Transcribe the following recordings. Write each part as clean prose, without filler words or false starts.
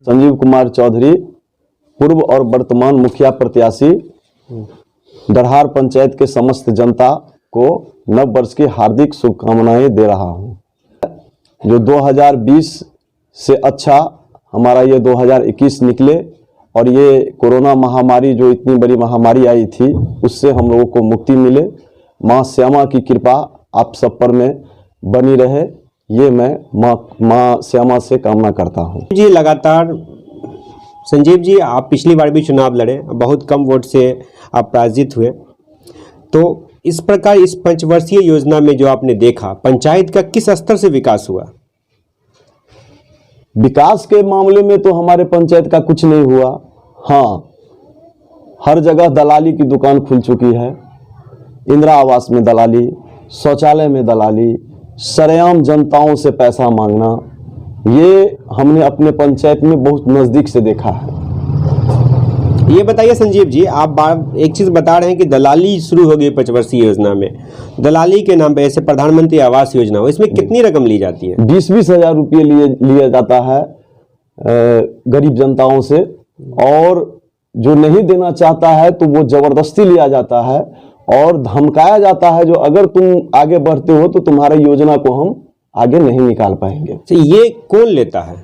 संजीव कुमार चौधरी पूर्व और वर्तमान मुखिया प्रत्याशी डरहार पंचायत के समस्त जनता को नव वर्ष की हार्दिक शुभकामनाएं दे रहा हूं। जो 2020 से अच्छा हमारा ये 2021 निकले और ये कोरोना महामारी जो इतनी बड़ी महामारी आई थी उससे हम लोगों को मुक्ति मिले। माँ श्यामा की कृपा आप सब पर में बनी रहे, ये मैं माँ श्यामा से कामना करता हूँ। जी लगातार संजीव जी आप पिछली बार भी चुनाव लड़े, बहुत कम वोट से आप पराजित हुए, तो इस प्रकार इस पंचवर्षीय योजना में जो आपने देखा पंचायत का किस स्तर से विकास हुआ? विकास के मामले में तो हमारे पंचायत का कुछ नहीं हुआ। हाँ, हर जगह दलाली की दुकान खुल चुकी है। इंदिरा आवास में दलाली, शौचालय में दलाली, सरेआम जनताओं से पैसा मांगना, ये हमने अपने पंचायत में बहुत नज़दीक से देखा है। ये बताइए संजीव जी, आप एक चीज़ बता रहे हैं कि दलाली शुरू हो गई पंचवर्षीय योजना में। दलाली के नाम पे ऐसे प्रधानमंत्री आवास योजना हो, इसमें कितनी रकम ली जाती है? 20-20 हज़ार रुपये लिया जाता है गरीब जनताओं से, और जो नहीं देना चाहता है तो वो जबरदस्ती लिया जाता है और धमकाया जाता है जो अगर तुम आगे बढ़ते हो तो तुम्हारे योजना को हम आगे नहीं निकाल पाएंगे। तो ये कौन लेता है?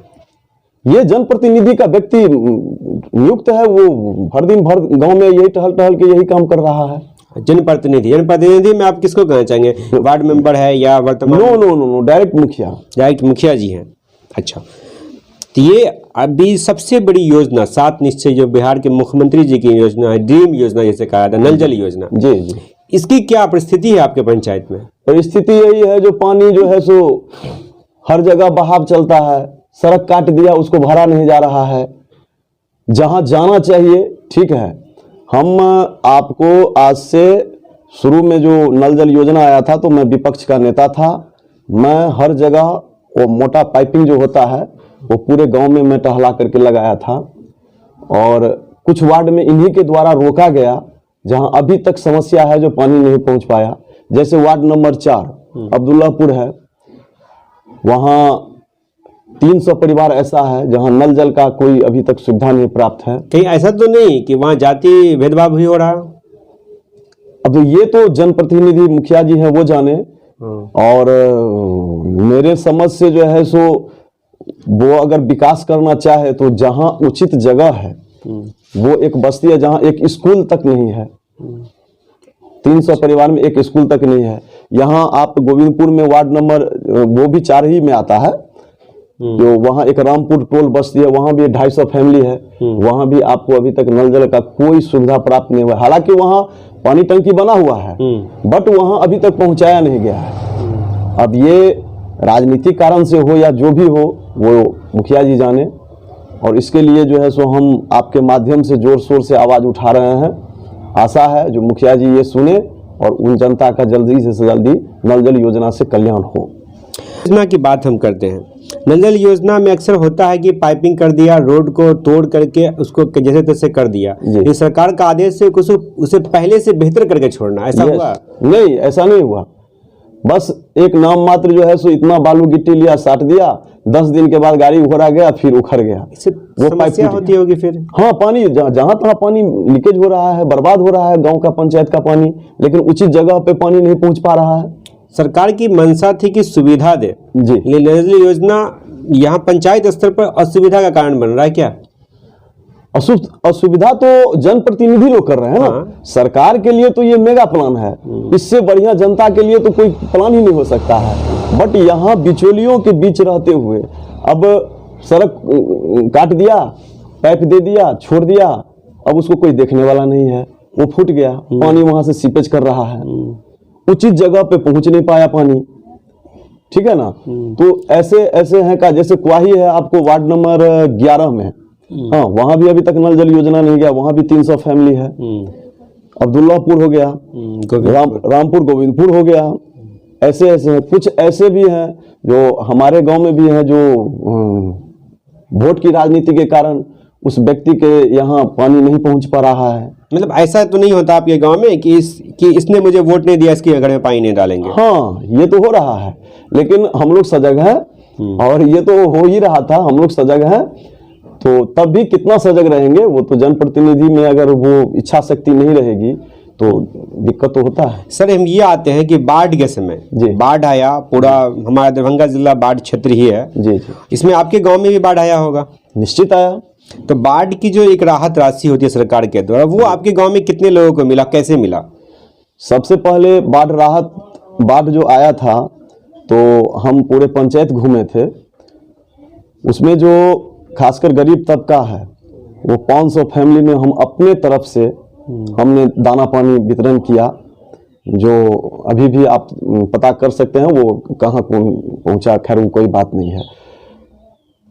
ये जनप्रतिनिधि का व्यक्ति नियुक्त है, वो हर दिन भर गांव में यही टहल के यही काम कर रहा है। जनप्रतिनिधि में आप किसको कहना चाहेंगे? वार्ड मेंबर है या वर्तमान? नो, डायरेक्ट मुखिया जी हैं। अच्छा, तो ये अभी सबसे बड़ी योजना 7 निश्चय जो बिहार के मुख्यमंत्री जी की योजना है, ड्रीम योजना जैसे कहा था, नल जल योजना, जी, इसकी क्या परिस्थिति है आपके पंचायत में? परिस्थिति यही है, जो पानी जो है सो हर जगह बहाव चलता है, सड़क काट दिया, उसको भरा नहीं जा रहा है। जहां जाना चाहिए, ठीक है, हम आपको आज से शुरू में जो नल जल योजना आया था तो मैं विपक्ष का नेता था। मैं हर जगह वो मोटा पाइपिंग जो होता है वो पूरे गांव में मैं टहला करके लगाया था, और कुछ वार्ड में इन्हीं के द्वारा रोका गया जहां अभी तक समस्या है, जो पानी नहीं पहुंच पाया। जैसे वार्ड नंबर 4 अब्दुल्लापुर है, वहां 300 परिवार ऐसा है जहां नल जल का कोई अभी तक सुविधा नहीं प्राप्त है। कहीं ऐसा तो नहीं कि वहां जाति भेदभाव भी हो रहा? अब ये तो जनप्रतिनिधि मुखिया जी हैं, वो जाने। और मेरे समझ से जो है सो वो अगर विकास करना चाहे तो जहां उचित जगह है, वो एक बस्ती है जहां एक स्कूल तक नहीं है, 300 परिवार में एक स्कूल तक नहीं है। यहाँ आप गोविंदपुर में वार्ड नंबर वो भी 4 ही में आता है, जो वहाँ एक रामपुर टोल बस्ती है, वहाँ भी 250 फैमिली है, वहाँ भी आपको अभी तक नल जल का कोई सुविधा प्राप्त नहीं हुआ। हालांकि वहाँ पानी टंकी बना हुआ है, बट वहाँ अभी तक पहुँचाया नहीं गया है। अब ये राजनीतिक कारण से हो या जो भी हो, वो मुखिया जी जाने, और इसके लिए जो है सो हम आपके माध्यम से जोर शोर से आवाज़ उठा रहे हैं। आशा है जो मुखिया जी ये सुने और उन जनता का जल्दी से जल्दी नल जल योजना से कल्याण हो। योजना की बात हम करते हैं। नल जल योजना में अक्सर होता है कि पाइपिंग कर दिया, रोड को तोड़ करके उसको जैसे तैसे कर दिया। ये सरकार का आदेश है कि उसे पहले से बेहतर करके छोड़ना, ऐसा हुआ? नहीं, ऐसा नहीं हुआ। बस एक नाम मात्र जो है सो इतना बालू गिट्टी लिया, साट दिया, 10 दिन के बाद गाड़ी घोड़ा गया, फिर उखड़ गया। वो समस्या होती होगी फिर? हाँ, पानी जहाँ तहाँ पानी लीकेज हो रहा है, बर्बाद हो रहा है गांव का पंचायत का पानी, लेकिन उचित जगह पे पानी नहीं पहुंच पा रहा है। सरकार की मंशा थी कि सुविधा दे जी, नल जल योजना यहाँ पंचायत स्तर पर असुविधा का कारण बन रहा है क्या? असुविधा तो जनप्रतिनिधि लोग कर रहे हैं ना। हाँ। सरकार के लिए तो ये मेगा प्लान है, इससे बढ़िया जनता के लिए तो कोई प्लान ही नहीं हो सकता है। बट यहाँ बिचौलियों के बीच रहते हुए अब सड़क काट दिया, पाइप दे दिया, छोड़ दिया, अब उसको कोई देखने वाला नहीं है, वो फूट गया, पानी वहां से सीपेज कर रहा है, उचित जगह पे पहुंच नहीं पाया पानी, ठीक है ना। तो ऐसे हैं का, जैसे कुआही है आपको वार्ड नंबर 11 में, हाँ, वहां भी अभी तक नल जल योजना नहीं गया, वहां भी 300 फैमिली है। अब्दुल्लापुर हो गया, रामपुर गोविंदपुर हो गया, ऐसे हैं। कुछ ऐसे भी हैं जो हमारे गांव में भी हैं, जो वोट की राजनीति के कारण उस व्यक्ति के यहाँ पानी नहीं पहुंच पा रहा है। मतलब ऐसा तो नहीं होता आपके गांव में कि इसने मुझे वोट नहीं दिया, इसके घर में पानी नहीं डालेंगे? हाँ, ये तो हो रहा है, लेकिन हम लोग सजग हैं, और ये तो हो ही रहा था, हम लोग सजग हैं। तो तब भी कितना सजग रहेंगे, वो तो जनप्रतिनिधि में अगर वो इच्छा शक्ति नहीं रहेगी तो दिक्कत तो होता है। सर हम ये आते हैं कि बाढ़ के समय जी। बाढ़ आया, पूरा हमारा दरभंगा जिला बाढ़ क्षेत्र ही है जी जी, इसमें आपके गांव में भी बाढ़ आया होगा। निश्चित आया। तो बाढ़ की जो एक राहत राशि होती है सरकार के द्वारा, वो आपके गांव में कितने लोगों को मिला, कैसे मिला? सबसे पहले बाढ़ जो आया था तो हम पूरे पंचायत घूमे थे। उसमें जो खासकर गरीब तबका है वो 500 फैमिली में हम अपने तरफ से हमने दाना पानी वितरण किया, जो अभी भी आप पता कर सकते हैं वो कहाँ पहुँचा। खैर वो कोई बात नहीं है।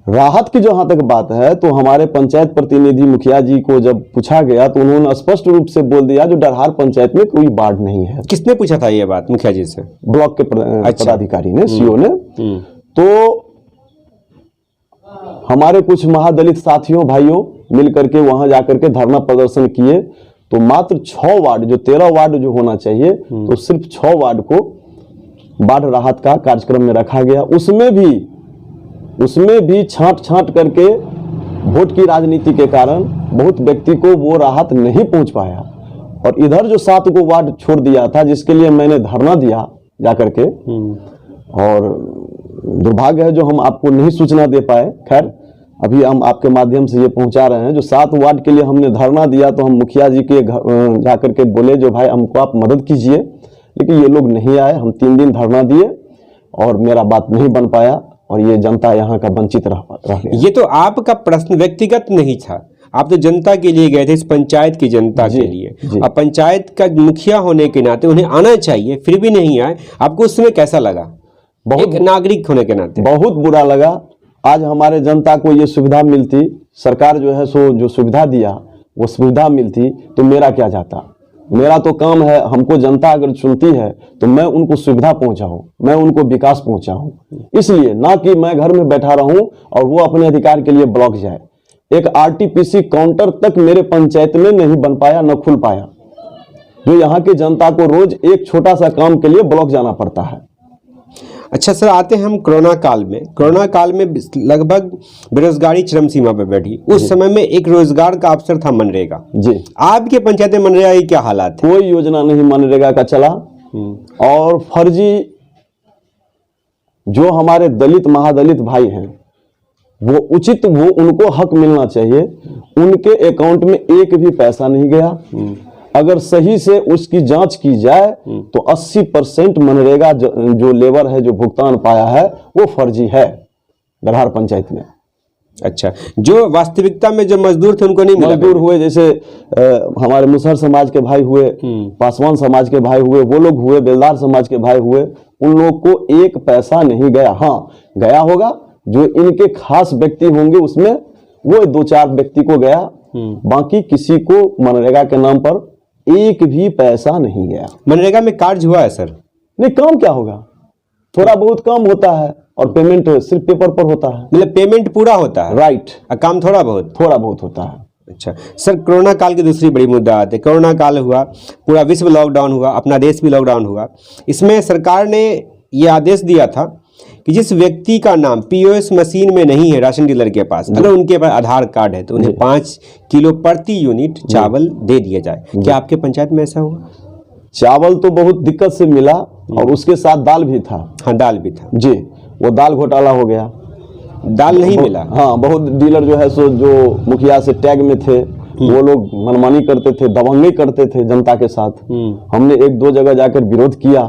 राहत की जहाँ तक बात है तो हमारे पंचायत प्रतिनिधि मुखिया जी को जब पूछा गया तो उन्होंने स्पष्ट रूप से बोल दिया जो डरहार पंचायत में कोई बाढ़ नहीं है। किसने पूछा था ये बात मुखिया जी से? ब्लॉक के पदाधिकारी ने, सीओ ने। तो हमारे कुछ महादलित साथियों भाइयों मिल करके वहां जाकर के धरना प्रदर्शन किए तो मात्र 6 वार्ड, जो 13 वार्ड जो होना चाहिए तो सिर्फ 6 वार्ड को बाढ़ राहत का कार्यक्रम में रखा गया। उसमें भी छांट करके वोट की राजनीति के कारण बहुत व्यक्ति को वो राहत नहीं पहुंच पाया। और इधर जो 7 को वार्ड छोड़ दिया था जिसके लिए मैंने धरना दिया जाकर के, और दुर्भाग्य है जो हम आपको नहीं सूचना दे पाए। खैर अभी हम आपके माध्यम से ये पहुंचा रहे हैं। जो 7 वार्ड के लिए हमने धरना दिया तो हम मुखिया जी के जाकर के बोले जो भाई हमको आप मदद कीजिए, लेकिन ये लोग नहीं आए। हम 3 दिन धरना दिए और मेरा बात नहीं बन पाया और ये जनता यहाँ का वंचित रह गया। ये तो आपका प्रश्न व्यक्तिगत नहीं था, आप तो जनता के लिए गए थे, इस पंचायत की जनता के लिए। अब पंचायत का मुखिया होने के नाते उन्हें आना चाहिए, फिर भी नहीं आए। आपको उस समय कैसा लगा? बहुत नागरिक होने के नाते बहुत बुरा लगा। आज हमारे जनता को ये सुविधा मिलती, सरकार जो है सो जो सुविधा दिया वो सुविधा मिलती तो मेरा क्या जाता। मेरा तो काम है, हमको जनता अगर चुनती है तो मैं उनको सुविधा पहुंचाऊं, मैं उनको विकास पहुंचाऊं, इसलिए ना कि मैं घर में बैठा रहूं और वो अपने अधिकार के लिए ब्लॉक जाए। एक आरटीपीसी काउंटर तक मेरे पंचायत में नहीं बन पाया, न खुल पाया, जो यहाँ की जनता को रोज एक छोटा सा काम के लिए ब्लॉक जाना पड़ता है। अच्छा सर, आते हैं हम कोरोना काल में। कोरोना काल में लगभग बेरोजगारी चरम सीमा पर बैठी। उस समय में एक रोजगार का अवसर था मनरेगा। जी, आपके पंचायत में मनरेगा की क्या हालात है? कोई योजना नहीं मनरेगा का चला, और फर्जी जो हमारे दलित महादलित भाई हैं वो उनको हक मिलना चाहिए। उनके अकाउंट में एक भी पैसा नहीं गया। अगर सही से उसकी जांच की जाए तो 80% मनरेगा जो लेबर है जो भुगतान पाया है वो फर्जी है डरहार पंचायत में। अच्छा, जो वास्तविकता में जो मजदूर थे उनको नहीं मिला? मजदूर हुए जैसे हमारे मुसहर समाज के भाई हुए, पासवान समाज के भाई हुए, वो लोग हुए, बेलदार समाज के भाई हुए, उन लोग को एक पैसा नहीं गया। हाँ, गया होगा जो इनके खास व्यक्ति होंगे उसमें वो 2-4 व्यक्ति को गया, बाकी किसी को मनरेगा के नाम पर एक भी पैसा नहीं गया। मनरेगा में कार्य हुआ है सर? नहीं, काम क्या होगा, थोड़ा बहुत काम होता है और पेमेंट सिर्फ पेपर पर होता है। मतलब पेमेंट पूरा होता है? राइट। काम थोड़ा बहुत होता है। अच्छा सर, कोरोना काल की दूसरी बड़ी मुद्दा आते। कोरोना काल हुआ, पूरा विश्व लॉकडाउन हुआ, अपना देश भी लॉकडाउन हुआ। इसमें सरकार ने ये आदेश दिया था कि जिस व्यक्ति का नाम पीओएस मशीन में नहीं है राशन डीलर के पास, अगर उनके पास आधार कार्ड है तो उन्हें 5 किलो प्रति यूनिट चावल दे दिया जाए। क्या आपके पंचायत में ऐसा हुआ? चावल तो बहुत दिक्कत से मिला और उसके साथ दाल भी था। हाँ, दाल भी था जी, वो दाल घोटाला हो गया, दाल नहीं मिला। हाँ, बहुत डीलर जो है सो जो मुखिया से टैग में थे वो लोग मनमानी करते थे, दबंगई करते थे जनता के साथ। हमने 1-2 जगह जाकर विरोध किया,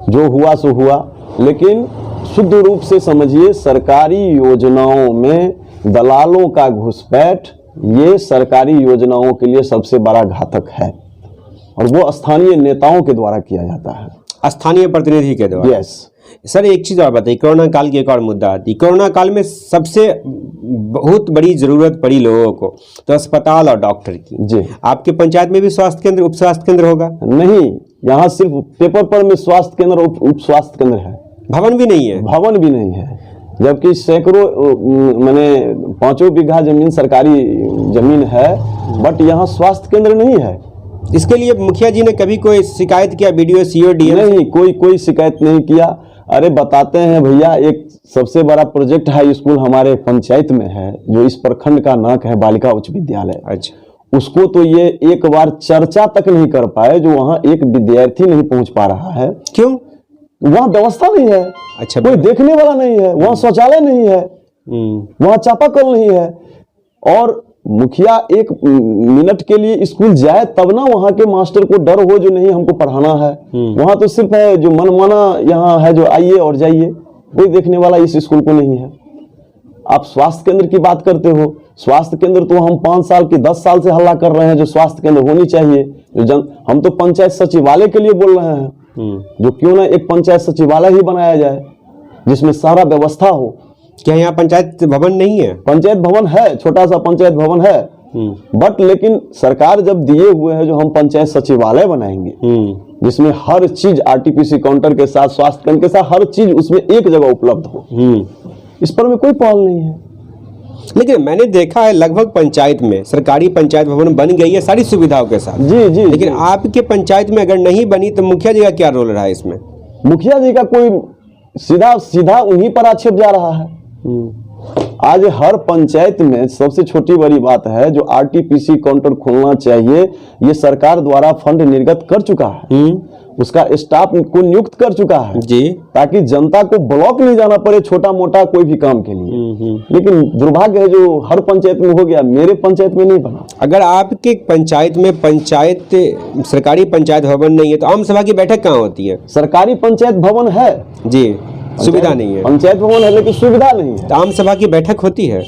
जो हुआ सो हुआ। लेकिन शुद्ध रूप से समझिए, सरकारी योजनाओं में दलालों का घुसपैठ ये सरकारी योजनाओं के लिए सबसे बड़ा घातक है और वो स्थानीय नेताओं के द्वारा किया जाता है, स्थानीय प्रतिनिधि के द्वारा। यस सर, एक चीज़ और बताइए, कोरोना काल की एक और मुद्दा आती। कोरोना काल में सबसे बहुत बड़ी जरूरत पड़ी लोगों को तो अस्पताल और डॉक्टर की। जी, आपके पंचायत में भी स्वास्थ्य केंद्र, उप स्वास्थ्य केंद्र होगा? नहीं, यहाँ सिर्फ पेपर पर में स्वास्थ्य केंद्र उप स्वास्थ्य केंद्र है, भवन भी नहीं है। जबकि सैकड़ों मैंने 5 बीघा जमीन सरकारी जमीन है, बट यहाँ स्वास्थ्य केंद्र नहीं है। इसके लिए मुखिया जी ने कभी कोई शिकायत किया? BDO, CO, DM? नहीं, कोई शिकायत नहीं किया। अरे बताते हैं भैया, एक सबसे बड़ा प्रोजेक्ट हाई स्कूल हमारे पंचायत में है, जो इस प्रखंड का नाक है बालिका उच्च विद्यालय। अच्छा। उसको तो ये एक बार चर्चा तक नहीं कर पाए, जो वहाँ एक विद्यार्थी नहीं पहुंच पा रहा है। क्यों? वहाँ व्यवस्था नहीं है। अच्छा, कोई देखने वाला नहीं है, वहाँ शौचालय नहीं है, वहाँ चापाकल नहीं है। और मुखिया एक मिनट के लिए स्कूल जाए तब ना वहाँ के मास्टर को डर हो, जो नहीं हमको पढ़ाना है। वहाँ तो सिर्फ है जो मनमाना यहाँ है, जो आइए और जाइए, कोई देखने वाला इस स्कूल को नहीं है। आप स्वास्थ्य केंद्र की बात करते हो, स्वास्थ्य केंद्र तो हम 5 साल की 10 साल से हल्ला कर रहे हैं, जो स्वास्थ्य केंद्र होनी चाहिए। हम तो पंचायत सचिवालय के लिए बोल रहे हैं, जो क्यों ना एक पंचायत सचिवालय ही बनाया जाए जिसमें सारा व्यवस्था हो। क्या यहाँ पंचायत भवन नहीं है? पंचायत भवन है, छोटा सा पंचायत भवन है, बट लेकिन सरकार जब दिए हुए है जो हम पंचायत सचिवालय बनाएंगे, जिसमें हर चीज आरटीपीसी काउंटर के साथ, स्वास्थ्य केंद्र के साथ हर चीज उसमें एक जगह उपलब्ध हो, इस पर में कोई पहल नहीं है। लेकिन मैंने देखा है लगभग पंचायत में सरकारी पंचायत भवन बन गई है सारी सुविधाओं के साथ। जी जी। लेकिन आपके पंचायत में अगर नहीं बनी तो मुखिया जी का क्या रोल रहा है इसमें? मुखिया जी का कोई सीधा सीधा उन्हीं पर आक्षेप जा रहा है। आज हर पंचायत में सबसे छोटी बड़ी बात है, जो आरटीपीसी काउंटर खोलना चाहिए, ये सरकार द्वारा फंड निर्गत कर चुका है, उसका स्टाफ को नियुक्त कर चुका है जी, ताकि जनता को ब्लॉक नहीं जाना पड़े छोटा मोटा कोई भी काम के लिए। लेकिन दुर्भाग्य है जो हर पंचायत में हो गया, मेरे पंचायत में नहीं बना। अगर आपके पंचायत में सरकारी पंचायत भवन नहीं है तो आम सभा की बैठक कहाँ होती है? सरकारी पंचायत भवन है जी, सुविधा नहीं है। पंचायत भवन है लेकिन सुविधा नहीं है। तो आम सभा की बैठक होती है?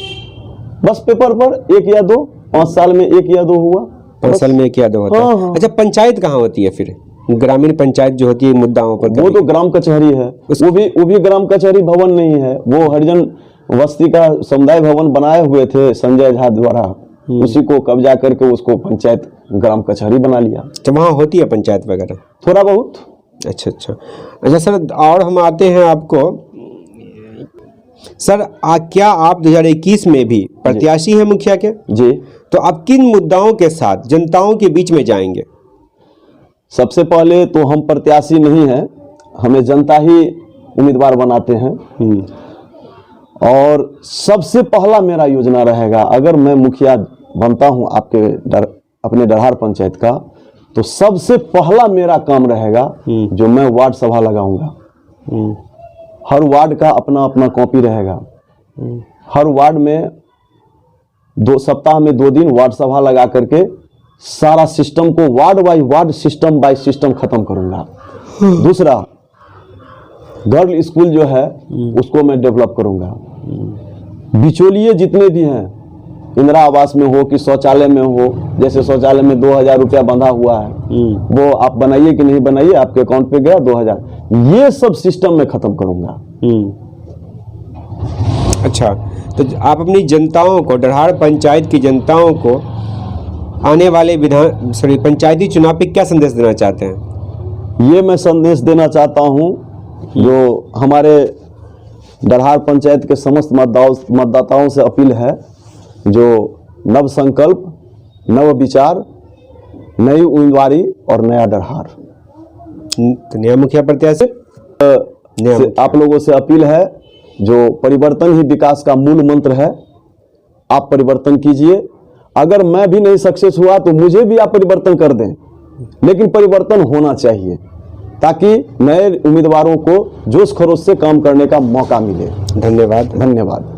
बस पेपर पर 1 या 2, 5 साल में 1 या 2 हुआ। 5 साल में 1 या 2 होता है। हाँ। अच्छा, पंचायत कहाँ होती है फिर? ग्रामीण पंचायत जो होती है मुद्दाओं पर, वो तो ग्राम कचहरी है। वो भी ग्राम कचहरी भवन नहीं है, वो हरिजन बस्ती का समुदाय भवन बनाए हुए थे संजय झा द्वारा, उसी को कब्जा करके उसको पंचायत ग्राम कचहरी बना लिया। तो वहाँ होती है पंचायत वगैरह? थोड़ा बहुत। अच्छा सर, और हम आते हैं आपको सर, क्या आप 2021 में भी प्रत्याशी हैं मुखिया के? जी। तो आप किन मुद्दाओं के साथ जनताओं के बीच में जाएंगे? सबसे पहले तो हम प्रत्याशी नहीं हैं, हमें जनता ही उम्मीदवार बनाते हैं। और सबसे पहला मेरा योजना रहेगा, अगर मैं मुखिया बनता हूं अपने डरहार पंचायत का, तो सबसे पहला मेरा काम रहेगा जो मैं वार्ड सभा लगाऊंगा। हर वार्ड का अपना अपना कॉपी रहेगा। हर वार्ड में 2 सप्ताह में 2 दिन वार्ड सभा लगा करके सारा सिस्टम को ward by ward, system by system खत्म करूंगा। दूसरा, गर्ल स्कूल जो है उसको मैं डेवलप करूंगा। बिचौलिए जितने भी हैं, इंदिरा आवास में हो कि शौचालय में हो, जैसे शौचालय में 2000 रुपया बंधा हुआ है, वो आप बनाइए कि नहीं बनाइए, आपके अकाउंट पे गया 2000, ये सब सिस्टम में खत्म करूंगा। अच्छा, तो आप अपनी जनताओं को, डरहार पंचायत की जनताओं को आने वाले पंचायती चुनाव पे क्या संदेश देना चाहते हैं? ये मैं संदेश देना चाहता हूं, जो हमारे डरहार पंचायत के समस्त मतदाताओं से अपील है, जो नव संकल्प, नव विचार, नई उम्मीदवारी और नया डरहार। तो नया मुखिया प्रत्याशी आप लोगों से अपील है, जो परिवर्तन ही विकास का मूल मंत्र है, आप परिवर्तन कीजिए। अगर मैं भी नहीं सक्सेस हुआ तो मुझे भी आप परिवर्तन कर दें, लेकिन परिवर्तन होना चाहिए ताकि नए उम्मीदवारों को जोश खरोश से काम करने का मौका मिले। धन्यवाद।